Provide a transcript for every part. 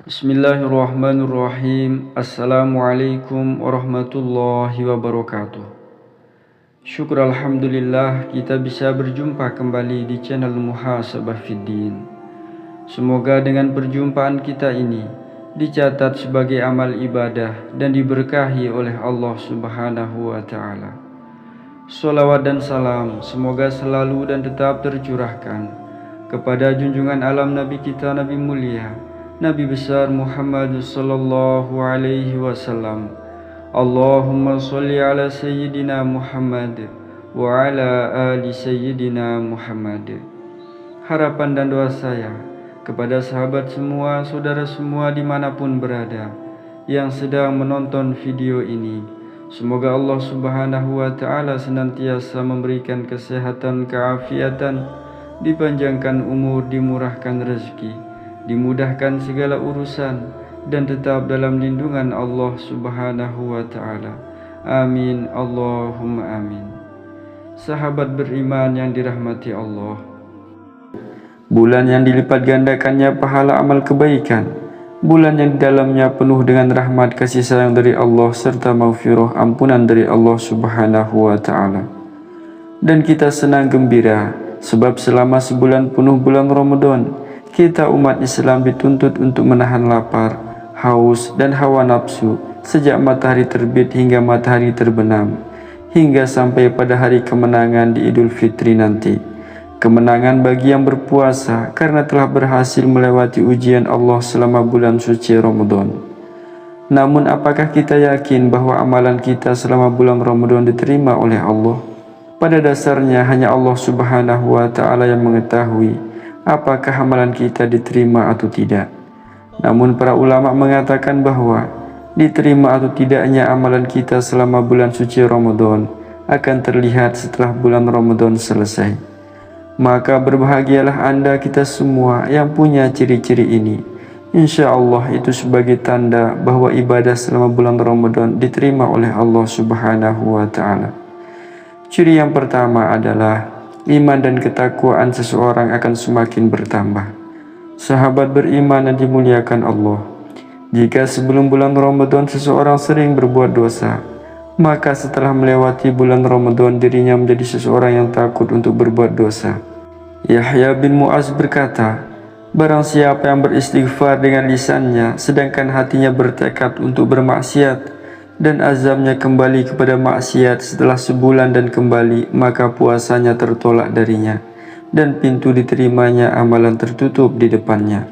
Bismillahirrahmanirrahim. Assalamualaikum warahmatullahi wabarakatuh. Syukur alhamdulillah kita bisa berjumpa kembali di channel Muhasabah Fiddin. Semoga dengan perjumpaan kita ini dicatat sebagai amal ibadah dan diberkahi oleh Allah Subhanahu wa ta'ala. Sholawat dan salam semoga selalu dan tetap tercurahkan kepada junjungan alam Nabi kita, Nabi mulia, Nabi besar Muhammad sallallahu alaihi wasallam. Allahumma sholli ala sayyidina Muhammad wa ala ali sayyidina Muhammad. Harapan dan doa saya kepada sahabat semua, saudara semua dimanapun berada yang sedang menonton video ini, semoga Allah Subhanahu wa ta'ala senantiasa memberikan kesehatan, keafiatan, dipanjangkan umur, dimurahkan rezeki, dimudahkan segala urusan, dan tetap dalam lindungan Allah Subhanahu wa ta'ala. Amin, Allahumma amin. Sahabat beriman yang dirahmati Allah, bulan yang dilipat gandakannya pahala amal kebaikan, bulan yang di dalamnya penuh dengan rahmat kasih sayang dari Allah serta maghfirah ampunan dari Allah Subhanahu wa ta'ala. Dan kita senang gembira sebab selama sebulan penuh bulan Ramadan, kita umat Islam dituntut untuk menahan lapar, haus, dan hawa nafsu sejak matahari terbit hingga matahari terbenam, hingga sampai pada hari kemenangan di Idul Fitri nanti. Kemenangan bagi yang berpuasa karena telah berhasil melewati ujian Allah selama bulan suci Ramadan. Namun apakah kita yakin bahwa amalan kita selama bulan Ramadan diterima oleh Allah? Pada dasarnya hanya Allah Subhanahu wa ta'ala yang mengetahui apakah amalan kita diterima atau tidak. Namun para ulama mengatakan bahwa diterima atau tidaknya amalan kita selama bulan suci Ramadan akan terlihat setelah bulan Ramadan selesai. Maka berbahagialah Anda kita semua yang punya ciri-ciri ini. Insya Allah itu sebagai tanda bahwa ibadah selama bulan Ramadan diterima oleh Allah Subhanahu wa ta'ala. Ciri yang pertama adalah iman dan ketakwaan seseorang akan semakin bertambah. Sahabat beriman yang dimuliakan Allah, jika sebelum bulan Ramadan seseorang sering berbuat dosa, maka setelah melewati bulan Ramadan dirinya menjadi seseorang yang takut untuk berbuat dosa. Yahya bin Mu'az berkata, barang siapa yang beristighfar dengan lisannya sedangkan hatinya bertekad untuk bermaksiat dan azamnya kembali kepada maksiat setelah sebulan dan kembali, maka puasanya tertolak darinya dan pintu diterimanya amalan tertutup di depannya.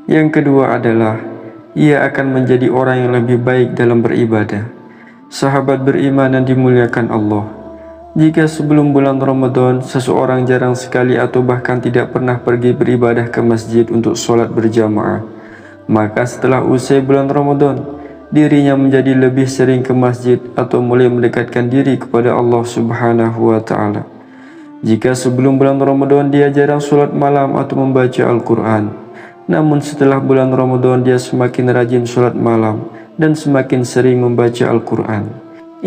Yang kedua adalah ia akan menjadi orang yang lebih baik dalam beribadah. Sahabat beriman yang dimuliakan Allah, jika sebelum bulan Ramadan seseorang jarang sekali atau bahkan tidak pernah pergi beribadah ke masjid untuk sholat berjamaah, maka setelah usai bulan Ramadan dirinya menjadi lebih sering ke masjid atau mulai mendekatkan diri kepada Allah Subhanahu wa ta'ala. Jika sebelum bulan Ramadan dia jarang sholat malam atau membaca Al-Quran, namun setelah bulan Ramadan dia semakin rajin sholat malam dan semakin sering membaca Al-Quran.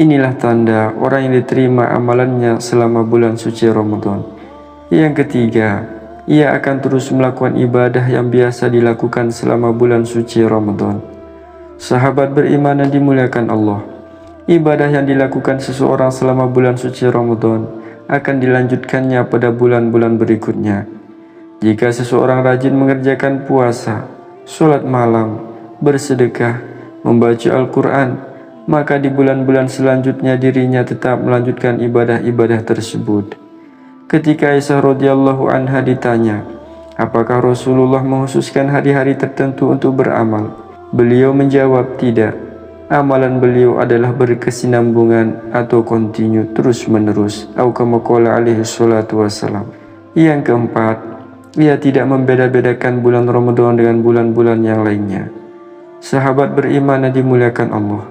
Inilah tanda orang yang diterima amalannya selama bulan suci Ramadan. Yang ketiga, ia akan terus melakukan ibadah yang biasa dilakukan selama bulan suci Ramadan. Sahabat beriman yang dimuliakan Allah, ibadah yang dilakukan seseorang selama bulan suci Ramadan akan dilanjutkannya pada bulan-bulan berikutnya. Jika seseorang rajin mengerjakan puasa, sholat malam, bersedekah, membaca Al-Quran, maka di bulan-bulan selanjutnya dirinya tetap melanjutkan ibadah-ibadah tersebut. Ketika Aisyah radhiyallahu anha ditanya, apakah Rasulullah menghususkan hari-hari tertentu untuk beramal? Beliau menjawab, tidak. Amalan beliau adalah berkesinambungan atau kontinu terus-menerus. Atau kama qala alaihi salatu wassalam. Yang keempat, ia tidak membeda-bedakan bulan Ramadan dengan bulan-bulan yang lainnya. Sahabat beriman yang dimuliakan Allah,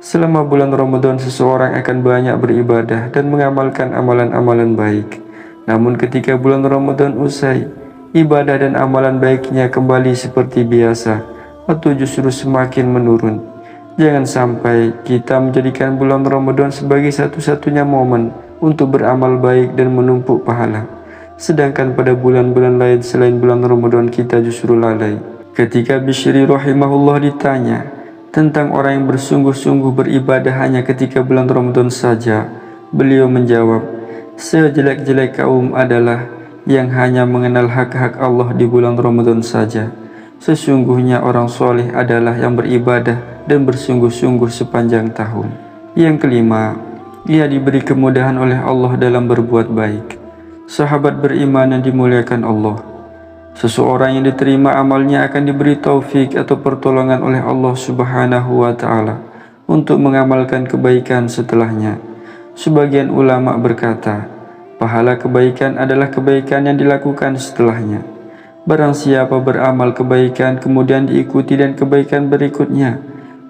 selama bulan Ramadan seseorang akan banyak beribadah dan mengamalkan amalan-amalan baik. Namun ketika bulan Ramadan usai, ibadah dan amalan baiknya kembali seperti biasa atau justru semakin menurun. Jangan sampai kita menjadikan bulan Ramadan sebagai satu-satunya momen untuk beramal baik dan menumpuk pahala. Sedangkan pada bulan-bulan lain selain bulan Ramadan kita justru lalai. Ketika Bishri rahimahullah ditanya tentang orang yang bersungguh-sungguh beribadah hanya ketika bulan Ramadan saja, beliau menjawab, sejelek-jelek kaum adalah yang hanya mengenal hak-hak Allah di bulan Ramadan saja. Sesungguhnya orang soleh adalah yang beribadah dan bersungguh-sungguh sepanjang tahun. Yang kelima, ia diberi kemudahan oleh Allah dalam berbuat baik. Sahabat beriman yang dimuliakan Allah, seseorang yang diterima amalnya akan diberi taufik atau pertolongan oleh Allah Subhanahu wa Ta'ala untuk mengamalkan kebaikan setelahnya. Sebagian ulama berkata, pahala kebaikan adalah kebaikan yang dilakukan setelahnya. Barang siapa beramal kebaikan kemudian diikuti dan kebaikan berikutnya,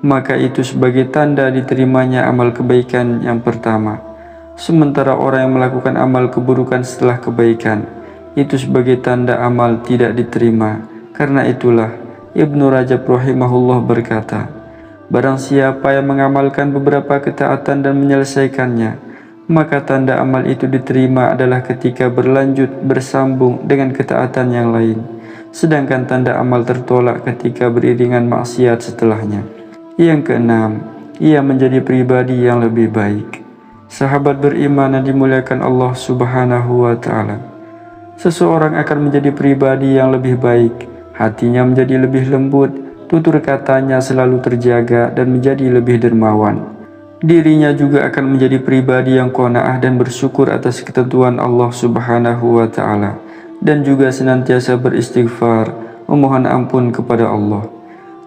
maka itu sebagai tanda diterimanya amal kebaikan yang pertama. Sementara orang yang melakukan amal keburukan setelah kebaikan, itu sebagai tanda amal tidak diterima. Karena itulah Ibnu Rajab rahimahullah berkata, barang siapa yang mengamalkan beberapa ketaatan dan menyelesaikannya, maka tanda amal itu diterima adalah ketika berlanjut bersambung dengan ketaatan yang lain. Sedangkan tanda amal tertolak ketika beriringan maksiat setelahnya. Yang keenam, ia menjadi pribadi yang lebih baik. Sahabat beriman yang dimuliakan Allah Subhanahu wa Ta'ala, seseorang akan menjadi pribadi yang lebih baik, hatinya menjadi lebih lembut, tutur katanya selalu terjaga dan menjadi lebih dermawan. Dirinya juga akan menjadi pribadi yang qanaah dan bersyukur atas ketentuan Allah Subhanahu wa Ta'ala, dan juga senantiasa beristighfar, memohon ampun kepada Allah.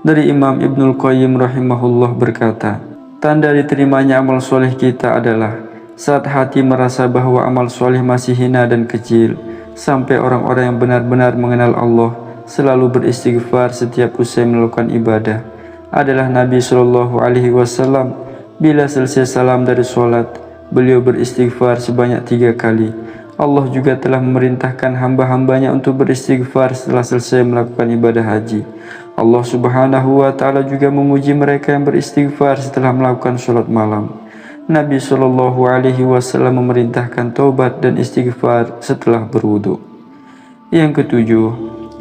Dari Imam Ibnul Qayyim rahimahullah berkata, tanda diterimanya amal soleh kita adalah saat hati merasa bahwa amal soleh masih hina dan kecil, sampai orang-orang yang benar-benar mengenal Allah selalu beristighfar setiap usai melakukan ibadah. Adalah Nabi Shallallahu Alaihi Wasallam, bila selesai salam dari sholat, beliau beristighfar sebanyak 3 kali. Allah juga telah memerintahkan hamba-hambanya untuk beristighfar setelah selesai melakukan ibadah haji. Allah Subhanahu wa Ta'ala juga memuji mereka yang beristighfar setelah melakukan sholat malam. Nabi Shallallahu Alaihi Wasallam memerintahkan taubat dan istighfar setelah berwudu. Yang ketujuh,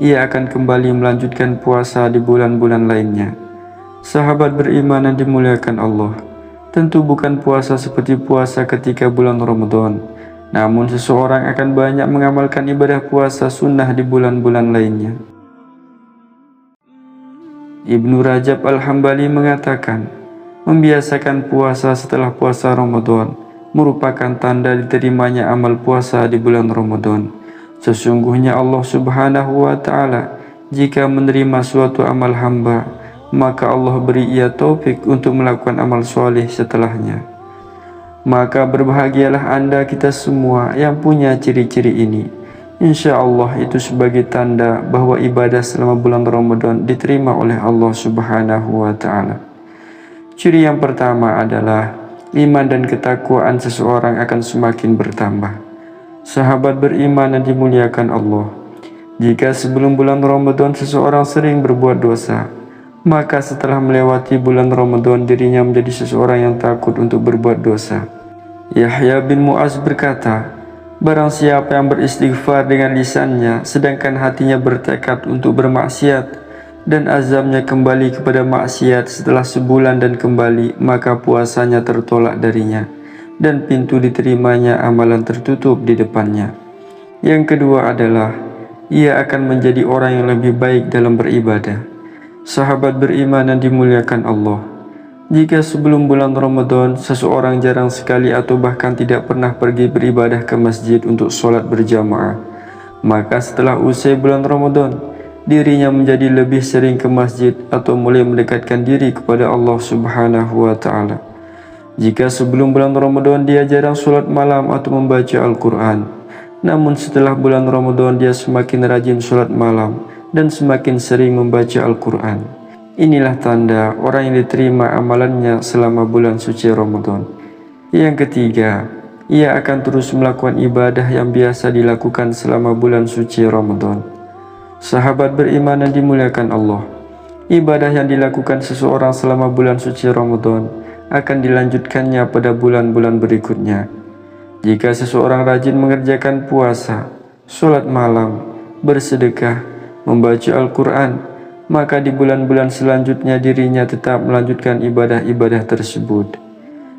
ia akan kembali melanjutkan puasa di bulan-bulan lainnya. Sahabat beriman yang dimuliakan Allah, tentu bukan puasa seperti puasa ketika bulan Ramadan, namun seseorang akan banyak mengamalkan ibadah puasa sunnah di bulan-bulan lainnya. Ibnu Rajab Al-Hambali mengatakan, membiasakan puasa setelah puasa Ramadan merupakan tanda diterimanya amal puasa di bulan Ramadan. Sesungguhnya Allah Subhanahu wa Ta'ala jika menerima suatu amal hamba, maka Allah beri ia taufik untuk melakukan amal soleh setelahnya. Maka berbahagialah Anda kita semua yang punya ciri-ciri ini. Insya Allah itu sebagai tanda bahwa ibadah selama bulan Ramadan diterima oleh Allah Subhanahu wa Ta'ala. Ciri yang pertama adalah iman dan ketakwaan seseorang akan semakin bertambah. Sahabat beriman yang dimuliakan Allah, jika sebelum bulan Ramadan seseorang sering berbuat dosa, maka setelah melewati bulan Ramadan dirinya menjadi seseorang yang takut untuk berbuat dosa. Yahya bin Mu'az berkata, barang siapa yang beristighfar dengan lisannya sedangkan hatinya bertekad untuk bermaksiat dan azamnya kembali kepada maksiat setelah sebulan dan kembali, maka puasanya tertolak darinya dan pintu diterimanya amalan tertutup di depannya. Yang kedua adalah ia akan menjadi orang yang lebih baik dalam beribadah. Sahabat beriman yang dimuliakan Allah, jika sebelum bulan Ramadan seseorang jarang sekali atau bahkan tidak pernah pergi beribadah ke masjid untuk sholat berjamaah, maka setelah usai bulan Ramadan dirinya menjadi lebih sering ke masjid atau mulai mendekatkan diri kepada Allah Subhanahu wa Ta'ala. Jika sebelum bulan Ramadan dia jarang sholat malam atau membaca Al-Quran, namun setelah bulan Ramadan dia semakin rajin sholat malam dan semakin sering membaca Al-Quran. Inilah tanda orang yang diterima amalannya selama bulan suci Ramadan. Yang ketiga, ia akan terus melakukan ibadah yang biasa dilakukan selama bulan suci Ramadan. Sahabat beriman yang dimuliakan Allah, ibadah yang dilakukan seseorang selama bulan suci Ramadan akan dilanjutkannya pada bulan-bulan berikutnya. Jika seseorang rajin mengerjakan puasa, sholat malam, bersedekah, membaca Al-Quran, maka di bulan-bulan selanjutnya dirinya tetap melanjutkan ibadah-ibadah tersebut.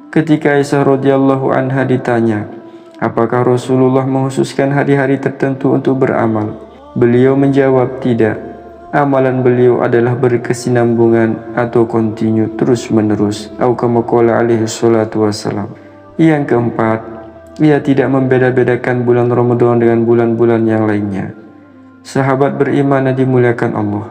Ketika Aisyah radhiyallahu anha ditanya, apakah Rasulullah menghususkan hari-hari tertentu untuk beramal? Beliau menjawab, tidak. Amalan beliau adalah berkesinambungan atau kontinu terus-menerus. Atau kama qala alaihi salatu wassalam. Yang keempat, ia tidak membeda-bedakan bulan Ramadan dengan bulan-bulan yang lainnya. Sahabat beriman yang dimuliakan Allah,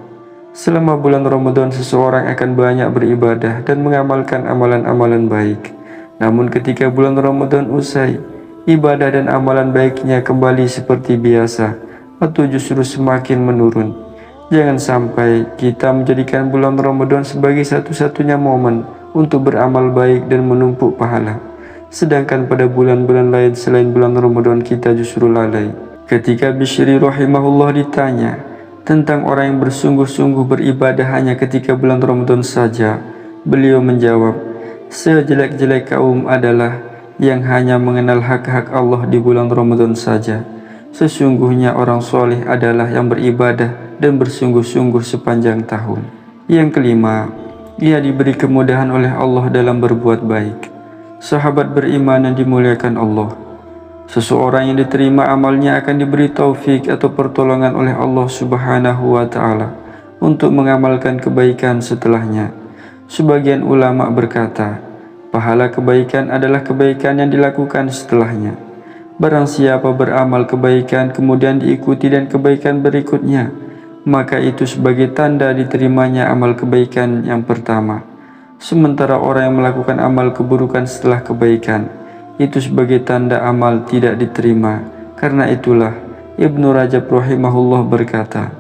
selama bulan Ramadan seseorang akan banyak beribadah dan mengamalkan amalan-amalan baik. Namun ketika bulan Ramadan usai, ibadah dan amalan baiknya kembali seperti biasa atau justru semakin menurun. Jangan sampai kita menjadikan bulan Ramadan sebagai satu-satunya momen untuk beramal baik dan menumpuk pahala. Sedangkan pada bulan-bulan lain selain bulan Ramadan kita justru lalai. Ketika Bishri rahimahullah ditanya tentang orang yang bersungguh-sungguh beribadah hanya ketika bulan Ramadan saja, beliau menjawab, sejelek-jelek kaum adalah yang hanya mengenal hak-hak Allah di bulan Ramadan saja. Sesungguhnya orang soleh adalah yang beribadah dan bersungguh-sungguh sepanjang tahun. Yang kelima, ia diberi kemudahan oleh Allah dalam berbuat baik. Sahabat beriman yang dimuliakan Allah, seseorang yang diterima amalnya akan diberi taufik atau pertolongan oleh Allah Subhanahu wa Ta'ala untuk mengamalkan kebaikan setelahnya. Sebagian ulama berkata, pahala kebaikan adalah kebaikan yang dilakukan setelahnya. Barang siapa beramal kebaikan kemudian diikuti dan kebaikan berikutnya, maka itu sebagai tanda diterimanya amal kebaikan yang pertama. Sementara orang yang melakukan amal keburukan setelah kebaikan, itu sebagai tanda amal tidak diterima. Karena itulah Ibnu Rajab rahimahullah berkata,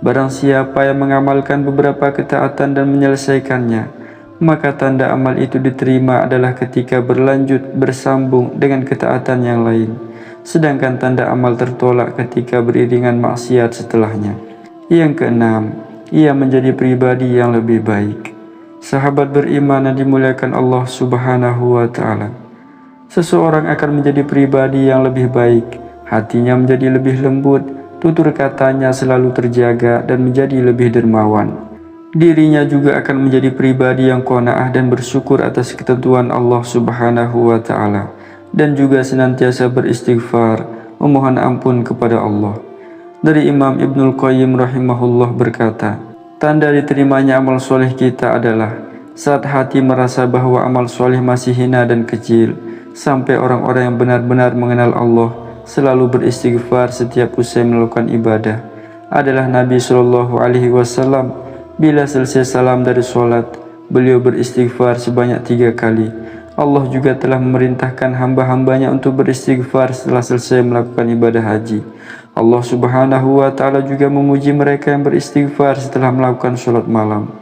barang siapa yang mengamalkan beberapa ketaatan dan menyelesaikannya, maka tanda amal itu diterima adalah ketika berlanjut bersambung dengan ketaatan yang lain. Sedangkan tanda amal tertolak ketika beriringan maksiat setelahnya. Yang keenam, ia menjadi pribadi yang lebih baik. Sahabat beriman yang dimuliakan Allah Subhanahu wa Ta'ala, seseorang akan menjadi pribadi yang lebih baik, hatinya menjadi lebih lembut, tutur katanya selalu terjaga dan menjadi lebih dermawan. Dirinya juga akan menjadi pribadi yang qanaah dan bersyukur atas ketentuan Allah Subhanahu wa Ta'ala, dan juga senantiasa beristighfar, memohon ampun kepada Allah. Dari Imam Ibnul Qayyim rahimahullah berkata, tanda diterimanya amal soleh kita adalah saat hati merasa bahwa amal soleh masih hina dan kecil, sampai orang-orang yang benar-benar mengenal Allah selalu beristighfar setiap usai melakukan ibadah. Adalah Nabi SAW, bila selesai salam dari sholat, beliau beristighfar sebanyak 3 kali. Allah juga telah memerintahkan hamba-hambanya untuk beristighfar setelah selesai melakukan ibadah haji. Allah Subhanahu wa Ta'ala juga memuji mereka yang beristighfar setelah melakukan sholat malam.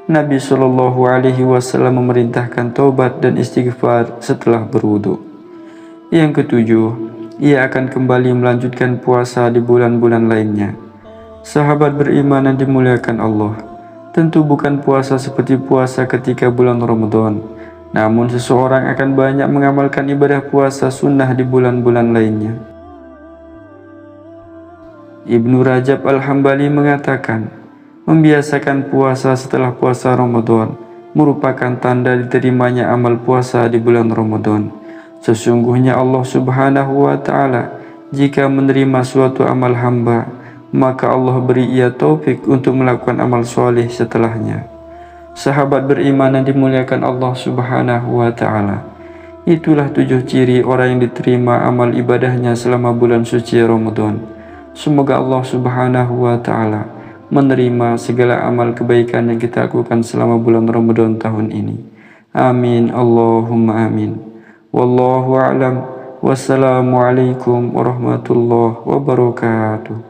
Nabi SAW memerintahkan taubat dan istighfar setelah berwudu. Yang ketujuh, ia akan kembali melanjutkan puasa di bulan-bulan lainnya. Sahabat beriman yang dimuliakan Allah, tentu bukan puasa seperti puasa ketika bulan Ramadan, namun seseorang akan banyak mengamalkan ibadah puasa sunnah di bulan-bulan lainnya. Ibnu Rajab Al-Hambali mengatakan, membiasakan puasa setelah puasa Ramadan merupakan tanda diterimanya amal puasa di bulan Ramadan. Sesungguhnya Allah Subhanahu wa Ta'ala jika menerima suatu amal hamba, maka Allah beri ia taufik untuk melakukan amal soleh setelahnya. Sahabat beriman yang dimuliakan Allah Subhanahu wa Ta'ala, itulah 7 ciri orang yang diterima amal ibadahnya selama bulan suci Ramadan. Semoga Allah Subhanahu wa Ta'ala menerima segala amal kebaikan yang kita lakukan selama bulan Ramadan tahun ini. Amin, Allahumma amin. Wallahu a'lam. Wassalamualaikum warahmatullahi wabarakatuh.